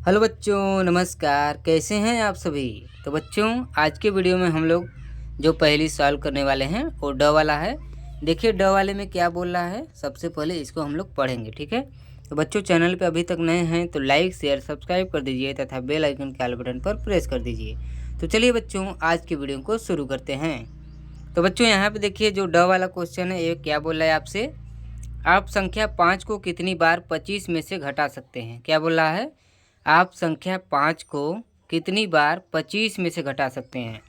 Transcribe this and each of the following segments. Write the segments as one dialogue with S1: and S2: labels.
S1: Hello बच्चों, नमस्कार। कैसे हैं आप सभी। तो बच्चों, आज के वीडियो में हम लोग जो पहेली सॉल्व करने वाले हैं वो ड वाला है। देखिए ड वाले में क्या बोल रहा है, सबसे पहले इसको हम लोग पढ़ेंगे, ठीक है। तो बच्चों, चैनल पे अभी तक नए हैं तो लाइक शेयर सब्सक्राइब कर दीजिए तथा बेल आइकन के आल बटन पर प्रेस कर दीजिए। तो चलिए बच्चों, आज के वीडियो को शुरू करते हैं। तो बच्चों, यहाँ पे देखिए जो ड वाला क्वेश्चन है ये क्या बोल रहा है आपसे, आप संख्या 5 को कितनी बार 25 में से घटा सकते हैं। क्या बोल रहा है, आप संख्या 5 को कितनी बार 25 में से घटा सकते हैं।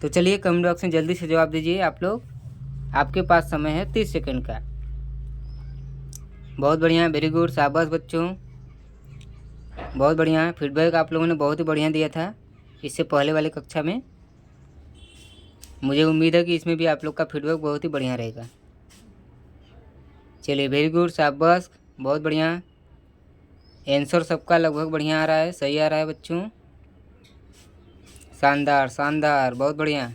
S1: तो चलिए कमेंट बॉक्स में जल्दी से जवाब दीजिए आप लोग। आपके पास समय है 30 सेकंड का। बहुत बढ़िया, वेरी गुड, शाबाश बच्चों, बहुत बढ़िया। फीडबैक आप लोगों ने बहुत ही बढ़िया दिया था इससे पहले वाली कक्षा में। मुझे उम्मीद है कि इसमें भी आप लोग का फीडबैक बहुत ही बढ़िया रहेगा। चलिए वेरी गुड, शाबाश, बहुत बढ़िया। आंसर सबका लगभग बढ़िया आ रहा है, सही आ रहा है बच्चों। शानदार शानदार, बहुत बढ़िया,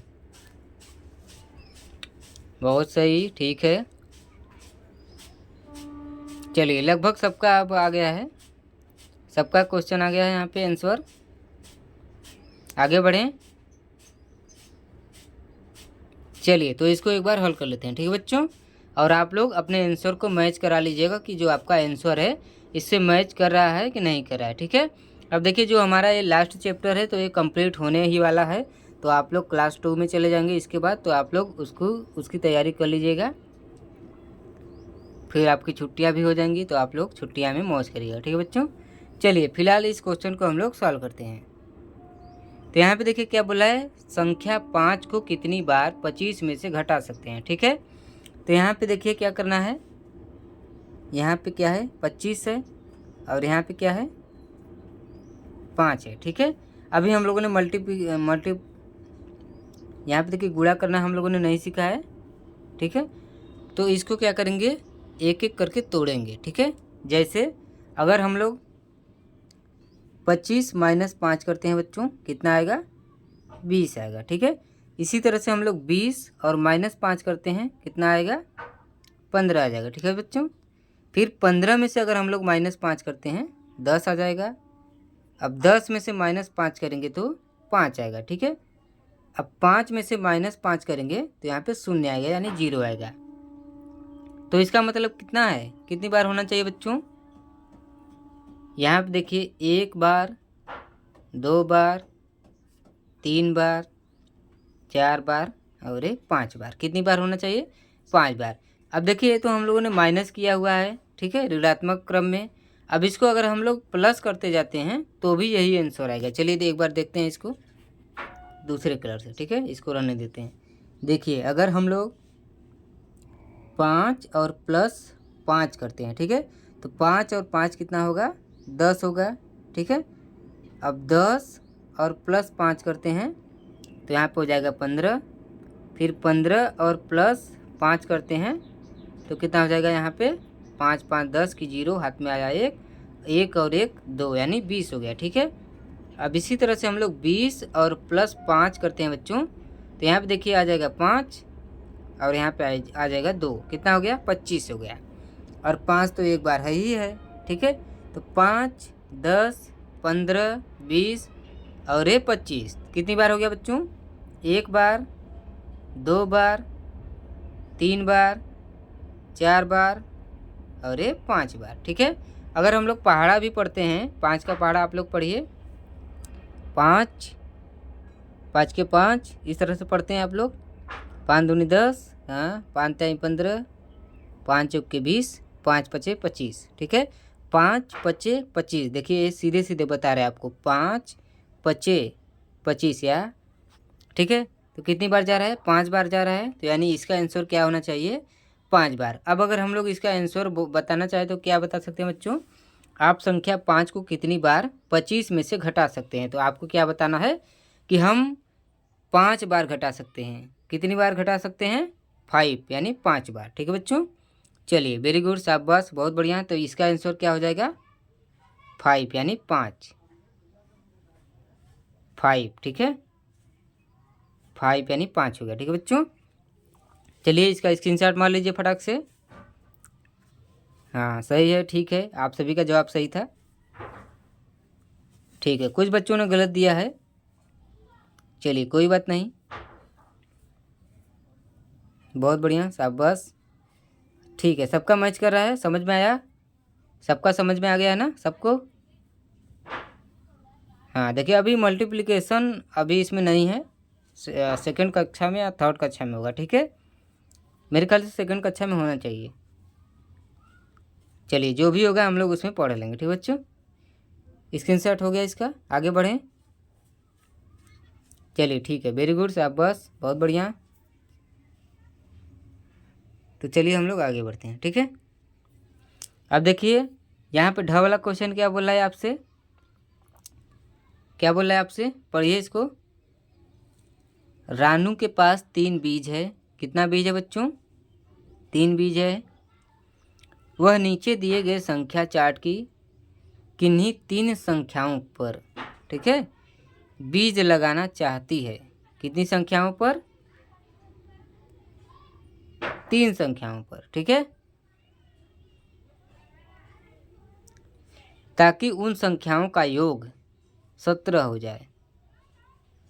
S1: बहुत सही, ठीक है। चलिए लगभग सबका अब आ गया है, सबका क्वेश्चन आ गया है यहाँ पे आंसर। आगे बढ़ें। चलिए तो इसको एक बार हल कर लेते हैं, ठीक है बच्चों। और आप लोग अपने आंसर को मैच करा लीजिएगा कि जो आपका आंसर है इससे मैच कर रहा है कि नहीं कर रहा है, ठीक है। अब देखिए जो हमारा ये लास्ट चैप्टर है तो ये कंप्लीट होने ही वाला है। तो आप लोग क्लास 2 में चले जाएंगे इसके बाद, तो आप लोग उसकी तैयारी कर लीजिएगा। फिर आपकी छुट्टियां भी हो जाएंगी तो आप लोग छुट्टियां में मौज करिएगा, ठीक है बच्चों। चलिए फिलहाल इस क्वेश्चन को हम लोग सॉल्व करते हैं। तो यहाँ पे देखिए क्या बोला है, संख्या 5 को कितनी बार 25 में से घटा सकते हैं, ठीक है। तो यहाँ पे देखिए क्या करना है, यहाँ पे क्या है 25 है और यहाँ पे क्या है 5 है, ठीक है। अभी हम लोगों ने मल्टी यहाँ पे देखिए गुणा करना हम लोगों ने नहीं सीखा है, ठीक है। तो इसको क्या करेंगे, एक एक करके तोड़ेंगे, ठीक है। जैसे अगर हम लोग 25 माइनस 5 करते हैं बच्चों, कितना आएगा 20 आएगा, ठीक है। इसी तरह से हम लोग 20 और माइनस 5 करते हैं, कितना आएगा 15 आ जाएगा, ठीक है बच्चों। फिर 15 में से अगर हम लोग माइनस 5 करते हैं 10 आ जाएगा। अब 10 में से माइनस 5 करेंगे तो 5 आएगा, ठीक है। अब 5 में से माइनस 5 करेंगे तो यहाँ पे शून्य आएगा यानी 0 आएगा। तो इसका मतलब कितना है, कितनी बार होना चाहिए बच्चों, यहाँ पे देखिए 1 बार, 2 बार, 3 बार, 4 बार और 5 बार। कितनी बार होना चाहिए, 5 बार। अब देखिए तो हम लोगों ने माइनस किया हुआ है, ठीक है, ऋणात्मक क्रम में। अब इसको अगर हम लोग प्लस करते जाते हैं तो भी यही आंसर आएगा। चलिए एक बार देखते हैं इसको दूसरे कलर से, ठीक है, इसको रहने देते हैं। देखिए अगर हम लोग 5 और प्लस 5 करते हैं, ठीक है, तो 5 और 5 कितना होगा 10 होगा, ठीक है। अब 10 और प्लस 5 करते हैं तो यहाँ पे हो जाएगा 15। फिर 15 और प्लस 5 करते हैं तो कितना हो जाएगा, यहाँ पे 5 5 10 की 0 हाथ में आया 1, 1 और 1 2 यानी 20 हो गया, ठीक है। अब इसी तरह से हम लोग 20 और प्लस 5 करते हैं बच्चों, तो यहाँ पे देखिए आ जाएगा 5 और यहाँ पे आ जाएगा 2, कितना हो गया 25 हो गया। और 5 तो एक बार है ही है, ठीक है। तो 5 10 15 20 और 25 कितनी बार हो गया बच्चों, एक बार, 2 बार, 3 बार, 4 बार और 5 बार, ठीक है। अगर हम लोग पहाड़ा भी पढ़ते हैं, 5 का पहाड़ा आप लोग पढ़िए, 5 5 के 5 इस तरह से पढ़ते हैं आप लोग। 5 दूनी 10, हाँ, 5 तिहाई 15, 5 चौके 20, 5 पचे 25, ठीक है। 5 पचे 25, देखिए ये सीधे सीधे बता रहे हैं आपको, 5 पचे 25 या, ठीक है। तो कितनी बार जा रहा है, 5 बार जा रहा है, तो यानी इसका आंसर क्या होना चाहिए 5 बार। अब अगर हम लोग इसका आंसर बताना चाहें तो क्या बता सकते हैं बच्चों, आप संख्या 5 को कितनी बार 25 में से घटा सकते हैं। तो आपको क्या बताना है कि हम 5 बार घटा सकते हैं। कितनी बार घटा सकते हैं, 5 यानी 5 बार, ठीक है बच्चों। चलिए वेरी गुड, शाबाश, बहुत बढ़िया। तो इसका आंसर क्या हो जाएगा 5 यानी 5, ठीक है, 5 यानी 5 हो गया, ठीक है बच्चों। चलिए इसका स्क्रीनशॉट मार लीजिए फटाक से। हाँ सही है, ठीक है, आप सभी का जवाब सही था। ठीक है, कुछ बच्चों ने गलत दिया है, चलिए कोई बात नहीं। बहुत बढ़िया, शाबाश। ठीक है, सबका मैच कर रहा है, समझ में आया? सबका समझ में आ गया है ना सबको? हाँ देखिए, अभी मल्टीप्लिकेशन अभी इसमें नहीं है, सेकंड कक्षा में या थर्ड कक्षा में होगा, ठीक है? मेरे ख्याल से सेकंड कक्षा में होना चाहिए। चलिए जो भी होगा हम लोग उसमें पढ़ लेंगे, ठीक बच्चों? स्क्रीनशॉट हो गया इसका, आगे बढ़ें। चलिए ठीक है, वेरी गुड, शाबाश, बहुत बढ़िया। तो चलिए हम लोग आगे बढ़ते हैं, ठीक है? अब देखिए यहाँ पे ढ वाला क्वेश्चन क्या बोल रहा है आपसे, क्या बोल रहा है आपसे, पढ़िए इसको। रानू के पास 3 बीज है। कितना बीज है बच्चों? 3 बीज है। वह नीचे दिए गए संख्या चार्ट की किन्हीं 3 संख्याओं पर, ठीक है, बीज लगाना चाहती है। कितनी संख्याओं पर? 3 संख्याओं पर, ठीक है, ताकि उन संख्याओं का योग 17 हो जाए।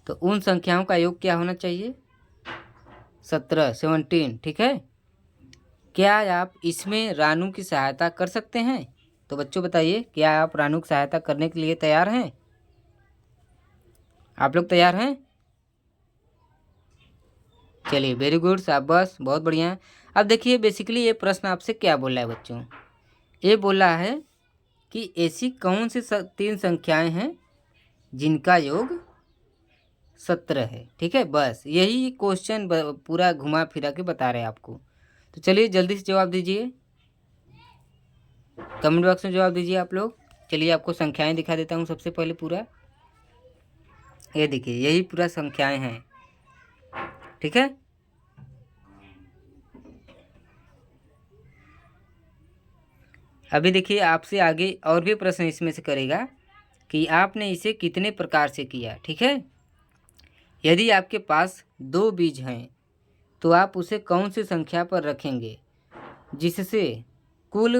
S1: तो उन संख्याओं का योग क्या होना चाहिए? 17, ठीक है। क्या आप इसमें रानू की सहायता कर सकते हैं? तो बच्चों बताइए, क्या आप रानू की सहायता करने के लिए तैयार हैं? आप लोग तैयार हैं? चलिए वेरी गुड, शाबाश, बहुत बढ़िया। अब देखिए बेसिकली ये प्रश्न आपसे क्या बोल रहा है बच्चों, ये बोला है कि ऐसी कौन सी 3 संख्याएं हैं जिनका योग 17 है, ठीक है, बस यही क्वेश्चन पूरा घुमा फिरा के बता रहे हैं आपको। तो चलिए जल्दी से जवाब दीजिए, कमेंट बॉक्स में जवाब दीजिए आप लोग। चलिए आपको संख्याएं दिखा देता हूँ सबसे पहले पूरा, ये देखिए यही पूरा संख्याएं हैं, ठीक है। अभी देखिए आपसे आगे और भी प्रश्न इसमें से करेगा कि आपने इसे कितने प्रकार से किया, ठीक है। यदि आपके पास 2 बीज हैं तो आप उसे कौन सी संख्या पर रखेंगे जिससे कुल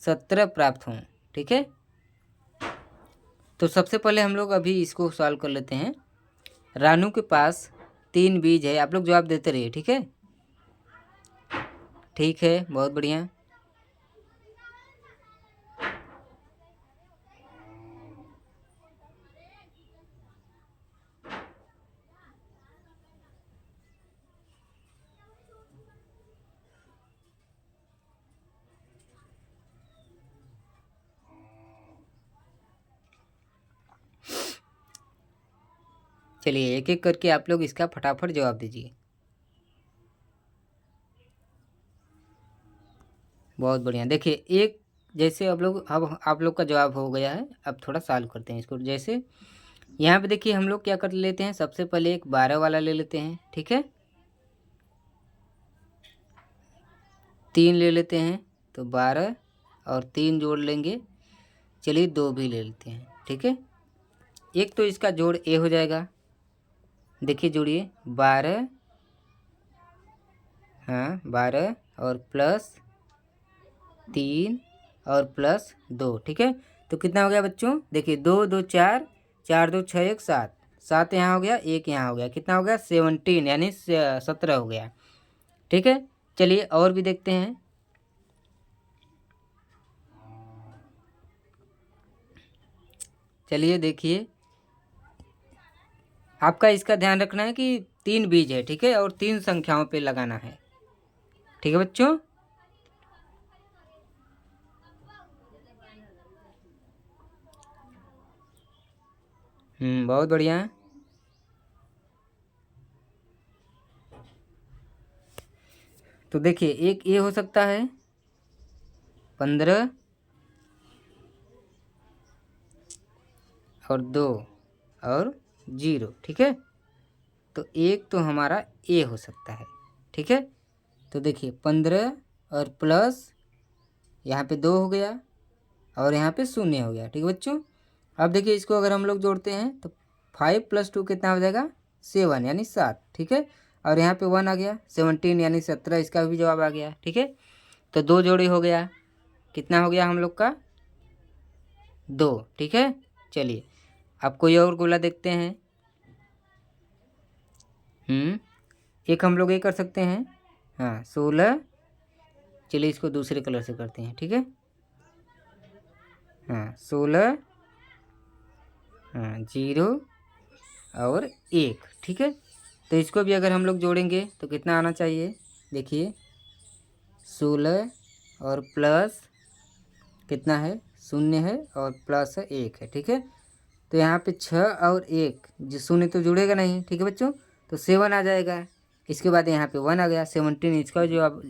S1: 17 प्राप्त हों, ठीक है। तो सबसे पहले हम लोग अभी इसको सॉल्व कर लेते हैं। रानू के पास 3 बीज है, आप लोग जवाब देते रहिए, ठीक है। ठीक है, बहुत बढ़िया। चलिए एक एक करके आप लोग इसका फटाफट जवाब दीजिए। बहुत बढ़िया। देखिए एक जैसे अब आप लोग का जवाब हो गया है, अब थोड़ा सॉल्व करते हैं इसको। जैसे यहाँ पे देखिए हम लोग क्या कर लेते हैं, सबसे पहले एक 12 वाला ले लेते हैं, ठीक है, 3 ले लेते हैं, तो 12 और 3 जोड़ लेंगे, चलिए 2 भी ले लेते हैं, ठीक है। एक तो इसका जोड़ ए हो जाएगा, देखिए जोड़िए 12, हाँ 12 और प्लस 3 और प्लस 2, ठीक है। तो कितना हो गया बच्चों, देखिए 2 2 4, 4 2 6 1 7, 7 यहाँ हो गया, 1 यहाँ हो गया, कितना हो गया 17 यानी 17 हो गया, ठीक है। चलिए और भी देखते हैं। चलिए देखिए आपका इसका ध्यान रखना है कि 3 बीज है, ठीक है, और 3 संख्याओं पे लगाना है, ठीक है बच्चों। बहुत बढ़िया। तो देखिए एक ये हो सकता है 15 और 2 और 0, ठीक है। तो एक तो हमारा ए हो सकता है, ठीक है। तो देखिए 15 और प्लस यहाँ पे 2 हो गया और यहाँ पे 0 हो गया, ठीक है बच्चों। अब देखिए इसको अगर हम लोग जोड़ते हैं तो 5 + 2 कितना हो जाएगा 7 यानी 7, ठीक है। और यहाँ पे 1 आ गया, 17 यानी 17, इसका भी जवाब आ गया, ठीक है। तो 2 जोड़ी हो गया, कितना हो गया हम लोग का 2, ठीक है। चलिए आप कोई और गोला देखते हैं? एक हम लोग ये कर सकते हैं। हाँ 16, चलिए इसको दूसरे कलर से करते हैं, ठीक है। हाँ 16, हाँ 0 और 1, ठीक है। तो इसको भी अगर हम लोग जोड़ेंगे तो कितना आना चाहिए? देखिए 16 और प्लस कितना है? 0 है और प्लस 1 है, ठीक है। तो यहाँ पे 6 और 1 जो 0 तो जुड़ेगा नहीं, ठीक है बच्चों, तो 7 आ जाएगा। इसके बाद यहाँ पे 1 आ गया, 17,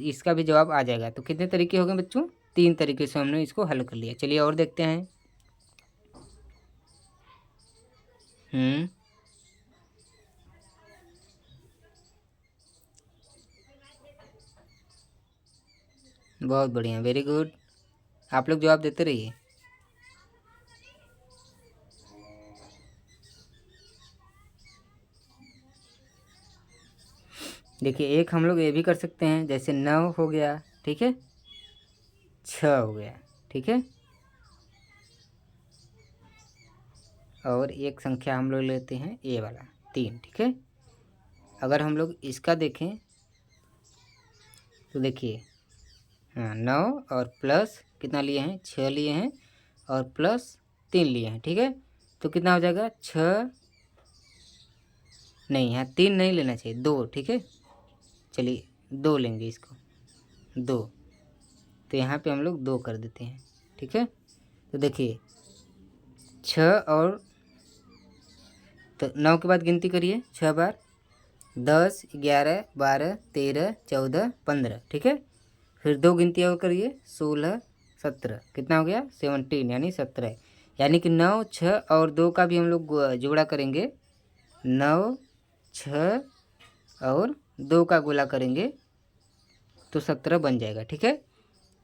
S1: इसका भी जवाब आ जाएगा। तो कितने तरीके हो गए बच्चों? 3 तरीके से हमने इसको हल कर लिया। चलिए और देखते हैं। बहुत बढ़िया, वेरी गुड। आप लोग जवाब देते रहिए। देखिए एक हम लोग ये भी कर सकते हैं, जैसे 9 हो गया, ठीक है, 6 हो गया, ठीक है, और एक संख्या हम लोग लेते हैं ए वाला 3, ठीक है। अगर हम लोग इसका देखें तो देखिए, हाँ 9 और प्लस कितना लिए हैं? 6 लिए हैं और प्लस 3 लिए हैं, ठीक है। तो कितना हो जाएगा? 6 नहीं, यहाँ 3 नहीं लेना चाहिए, 2, ठीक है। चलिए 2 लेंगे इसको, 2। तो यहाँ पे हम लोग 2 कर देते हैं, ठीक है। तो देखिए 6 और तो 9 के बाद गिनती करिए 6 बार, 10, 11, 12, 13, 14, 15, ठीक है। फिर 2 गिनती और करिए, 16, 17, कितना हो गया? 17 यानी 17। यानी कि 9, 6 और 2 का भी हम लोग जोड़ा करेंगे, 9, 6 और 2 का गोला करेंगे तो 17 बन जाएगा, ठीक है।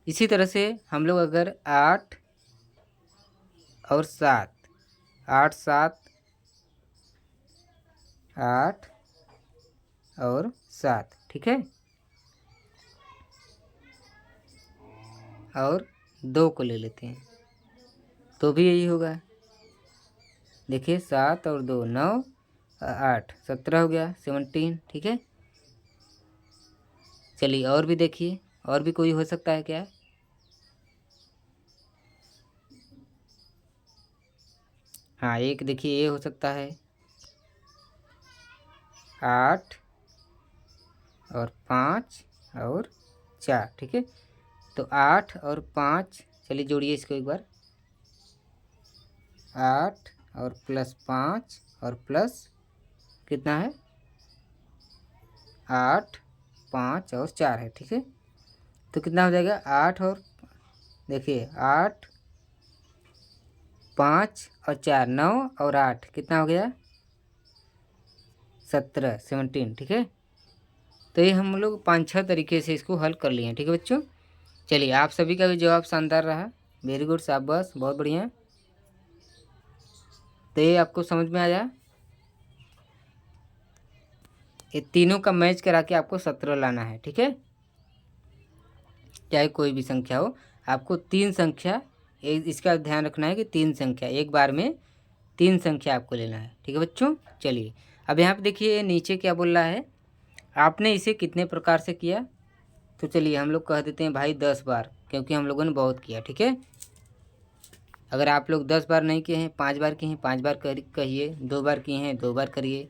S1: इसी तरह से हम लोग अगर 8 और 7, 8, 7, 8 और 7, ठीक है, और 2 को ले लेते हैं तो भी यही होगा। देखिए 7 और 2, 9, 8, 17 हो गया, 17, ठीक है। चलिए और भी देखिए, और भी कोई हो सकता है क्या? हाँ एक देखिए ये हो सकता है, 8 और 5 और 4, ठीक है। तो 8 और 5, चलिए जोड़िए इसको एक बार, 8 और प्लस 5 और प्लस कितना है? 8, 5 और 4 है, ठीक है। तो कितना हो जाएगा? 8 और देखिए 8, 5 और 4, 9 और 8 कितना हो गया? 17, 17, ठीक है। तो ये हम लोग 5-6 तरीके से इसको हल कर लिए हैं, ठीक है बच्चों। चलिए आप सभी का भी जवाब शानदार रहा, वेरी गुड, शाबाश, बहुत बढ़िया। तो ये आपको समझ में आया, ये तीनों का मैच करा के आपको 17 लाना है, ठीक है। चाहे कोई भी संख्या हो, आपको 3 संख्या, इसका ध्यान रखना है कि 3 संख्या, एक बार में 3 संख्या आपको लेना है, ठीक है बच्चों। चलिए अब यहाँ पे देखिए नीचे क्या बोल रहा है, आपने इसे कितने प्रकार से किया? तो चलिए हम लोग कह देते हैं भाई 10 बार, क्योंकि हम लोगों ने बहुत किया, ठीक है। अगर आप लोग 10 बार नहीं किए हैं, 5 बार किए हैं, 5 बार कहिए, 2 बार किए हैं 2 बार करिए।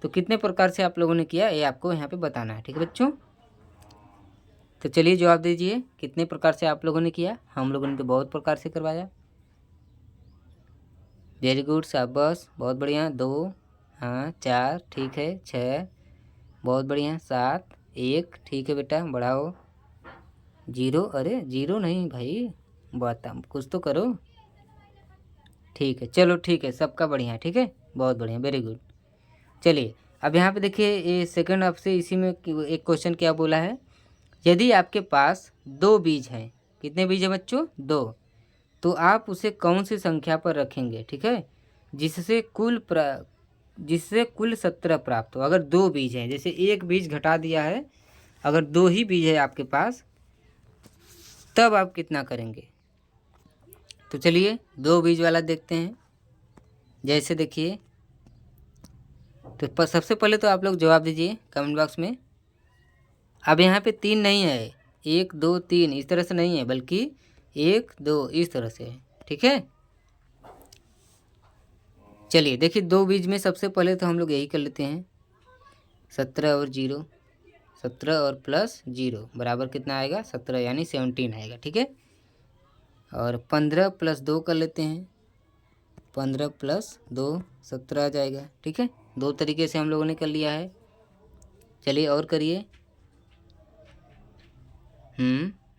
S1: तो कितने प्रकार से आप लोगों ने किया ये आपको यहाँ पे बताना है, ठीक है बच्चों। तो चलिए जवाब दीजिए, कितने प्रकार से आप लोगों ने किया? हम लोगों ने तो बहुत प्रकार से करवाया। वेरी गुड, शाबाश, बहुत बढ़िया। 2, हाँ 4, ठीक है, 6, बहुत बढ़िया, 7, 1, ठीक है बेटा, बढ़ाओ, 0, अरे 0 नहीं भाई, बता कुछ तो करो, ठीक है, चलो ठीक है, सबका बढ़िया, ठीक है, बहुत बढ़िया, वेरी गुड। चलिए अब यहाँ पे देखिए ये सेकंड आपसे इसी में एक क्वेश्चन क्या बोला है, यदि आपके पास 2 बीज हैं, कितने बीज हैं बच्चों? 2, तो आप उसे कौन सी संख्या पर रखेंगे, ठीक है, जिससे कुल 17 प्राप्त हो। अगर 2 बीज हैं, जैसे एक बीज घटा दिया है, अगर 2 ही बीज है आपके पास, तब आप कितना करेंगे? तो चलिए 2 बीज वाला देखते हैं। जैसे देखिए, तो सबसे पहले तो आप लोग जवाब दीजिए कमेंट बॉक्स में। अब यहाँ पे 3 नहीं है, 1 2 3 इस तरह से नहीं है, बल्कि 1 2 इस तरह से है, ठीक है। चलिए देखिए, 2 बीज में सबसे पहले तो हम लोग यही कर लेते हैं, 17 और 0, 17 और प्लस 0 बराबर कितना आएगा, 17 यानी 17 आएगा, ठीक है। और 15 प्लस 2 कर लेते हैं, 15 प्लस 2 17 आ जाएगा, ठीक है। 2 तरीके से हम लोगों ने कर लिया है। चलिए और करिए।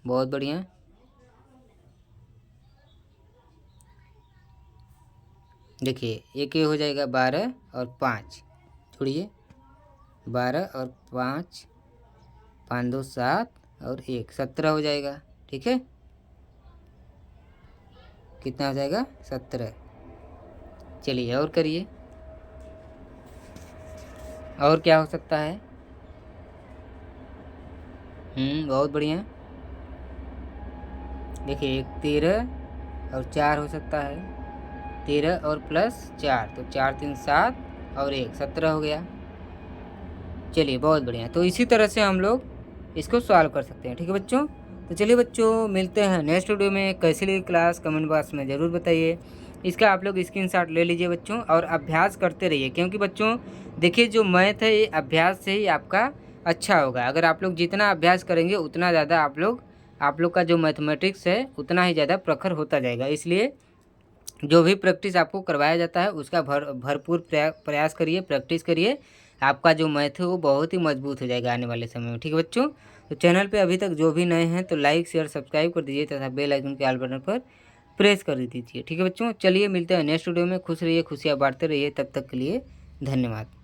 S1: बहुत बढ़िया। देखिए एक ये हो जाएगा 12 और 5, छोड़िए, 12 और 5, 5 2 7 और 1 17 हो जाएगा, ठीक है। कितना हो जाएगा, 17। चलिए और करिए, और क्या हो सकता है। बहुत बढ़िया। देखिए एक 13 और 4 हो सकता है, 13 और प्लस 4, तो 4 3 7 और 1 17 हो गया। चलिए बहुत बढ़िया। तो इसी तरह से हम लोग इसको सॉल्व कर सकते हैं, ठीक है बच्चों। तो चलिए बच्चों, मिलते हैं नेक्स्ट वीडियो में। कैसी लगी क्लास कमेंट बॉक्स में ज़रूर बताइए। इसका आप लोग स्क्रीनशॉट ले लीजिए बच्चों, और अभ्यास करते रहिए, क्योंकि बच्चों देखिए जो मैथ है ये अभ्यास से ही आपका अच्छा होगा। अगर आप लोग जितना अभ्यास करेंगे उतना ज़्यादा आप लोग का जो मैथमेटिक्स है उतना ही ज़्यादा प्रखर होता जाएगा। इसलिए जो भी प्रैक्टिस आपको करवाया जाता है उसका भरपूर प्रयास करिए, प्रैक्टिस करिए। आपका जो मैथ है वो बहुत ही मजबूत हो जाएगा आने वाले समय में, ठीक है बच्चों। तो चैनल पे अभी तक जो भी नए हैं तो लाइक शेयर सब्सक्राइब कर दीजिए, तथा बेल आइकन के ऑल बटन पर प्रेस कर दीजिए, ठीक है बच्चों। चलिए मिलते हैं नेक्स्ट वीडियो में। खुश रहिए, खुशियाँ बांटते रहिए। तब तक के लिए धन्यवाद।